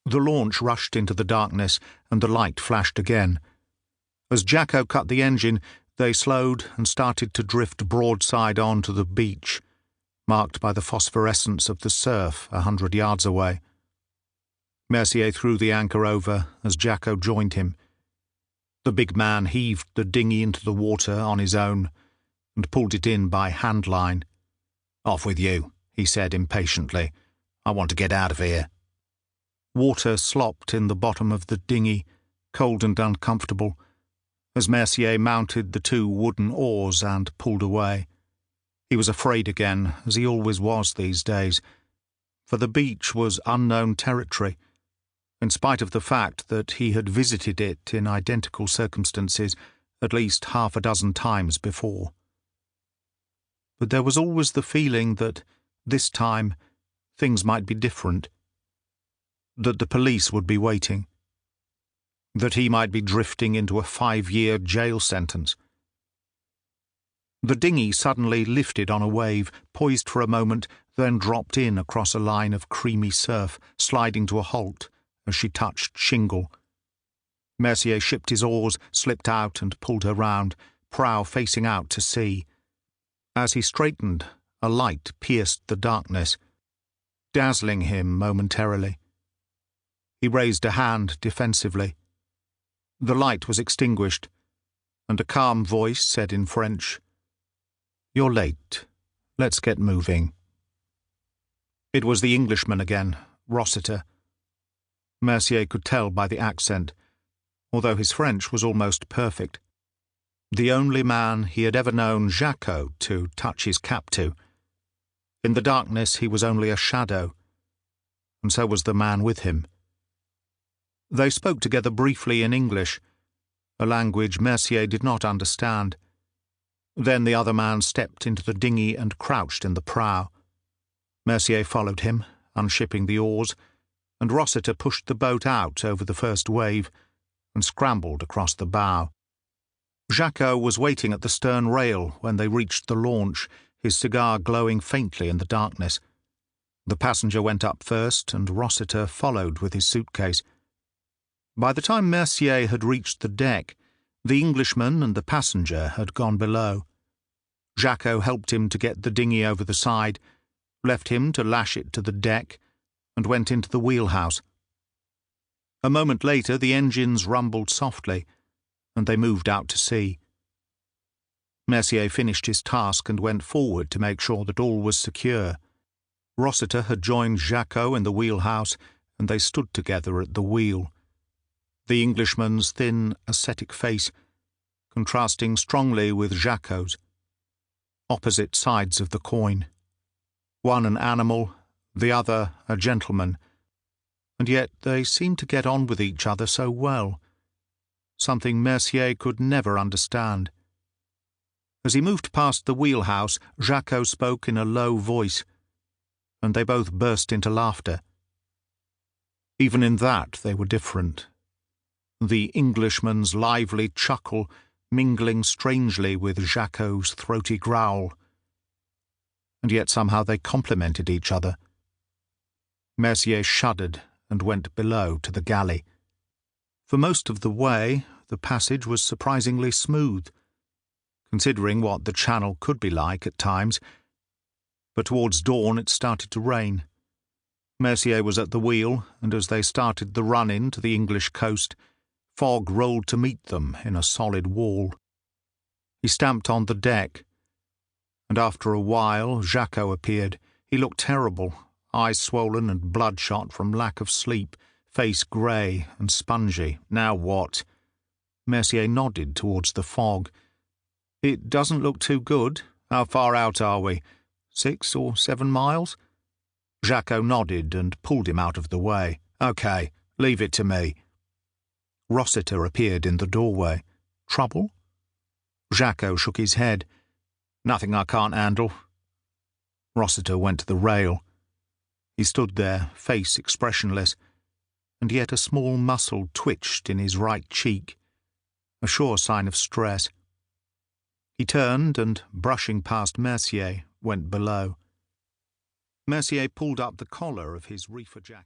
The launch rushed into the darkness, and the light flashed again. As Jacko cut the engine, they slowed and started to drift broadside onto the beach, marked by the phosphorescence of the surf 100 yards away. Mercier threw the anchor over as Jacko joined him. The big man heaved the dinghy into the water on his own and pulled it in by handline. "Off with you," he said impatiently. "I want to get out of here." Water slopped in the bottom of the dinghy, cold and uncomfortable, as Mercier mounted the 2 wooden oars and pulled away. He was afraid again, as he always was these days, for the beach was unknown territory, in spite of the fact that he had visited it in identical circumstances at least 6 times before. But there was always the feeling that, this time, things might be different, that the police would be waiting, that he might be drifting into a 5-year jail sentence. The dinghy suddenly lifted on a wave, poised for a moment, then dropped in across a line of creamy surf, sliding to a halt as she touched shingle. Mercier shipped his oars, slipped out and pulled her round, prow facing out to sea. As he straightened, a light pierced the darkness, dazzling him momentarily. He raised a hand defensively. The light was extinguished, and a calm voice said in French, "You're late. Let's get moving." It was the Englishman again, Rossiter. Mercier could tell by the accent, although his French was almost perfect. The only man he had ever known Jacko to touch his cap to. In the darkness he was only a shadow, and so was the man with him. They spoke together briefly in English, a language Mercier did not understand. Then the other man stepped into the dinghy and crouched in the prow. Mercier followed him, unshipping the oars, and Rossiter pushed the boat out over the first wave and scrambled across the bow. Jacko was waiting at the stern rail when they reached the launch, his cigar glowing faintly in the darkness. The passenger went up first, and Rossiter followed with his suitcase. By the time Mercier had reached the deck, the Englishman and the passenger had gone below. Jacko helped him to get the dinghy over the side, left him to lash it to the deck, and went into the wheelhouse. A moment later the engines rumbled softly, and they moved out to sea. Mercier finished his task and went forward to make sure that all was secure. Rossiter had joined Jacko in the wheelhouse, and they stood together at the wheel. The Englishman's thin, ascetic face, contrasting strongly with Jacko's. Opposite sides of the coin. One an animal, the other a gentleman, and yet they seemed to get on with each other so well, something Mercier could never understand. As he moved past the wheelhouse, Jacko spoke in a low voice, and they both burst into laughter. Even in that they were different. The Englishman's lively chuckle mingling strangely with Jacko's throaty growl, and yet somehow they complemented each other. Mercier shuddered and went below to the galley. For most of the way, the passage was surprisingly smooth, considering what the channel could be like at times, but towards dawn it started to rain. Mercier was at the wheel, and as they started the run-in to the English coast, fog rolled to meet them in a solid wall. He stamped on the deck, and after a while Jacko appeared. He looked terrible, eyes swollen and bloodshot from lack of sleep, face grey and spongy. "Now what?" Mercier nodded towards the fog. "It doesn't look too good. How far out are we? 6 or 7 miles?" Jacko nodded and pulled him out of the way. "Okay, leave it to me." Rossiter appeared in the doorway. "Trouble?" Jacko shook his head. "Nothing I can't handle." Rossiter went to the rail. He stood there, face expressionless, and yet a small muscle twitched in his right cheek, a sure sign of stress. He turned and, brushing past Mercier, went below. Mercier pulled up the collar of his reefer jacket.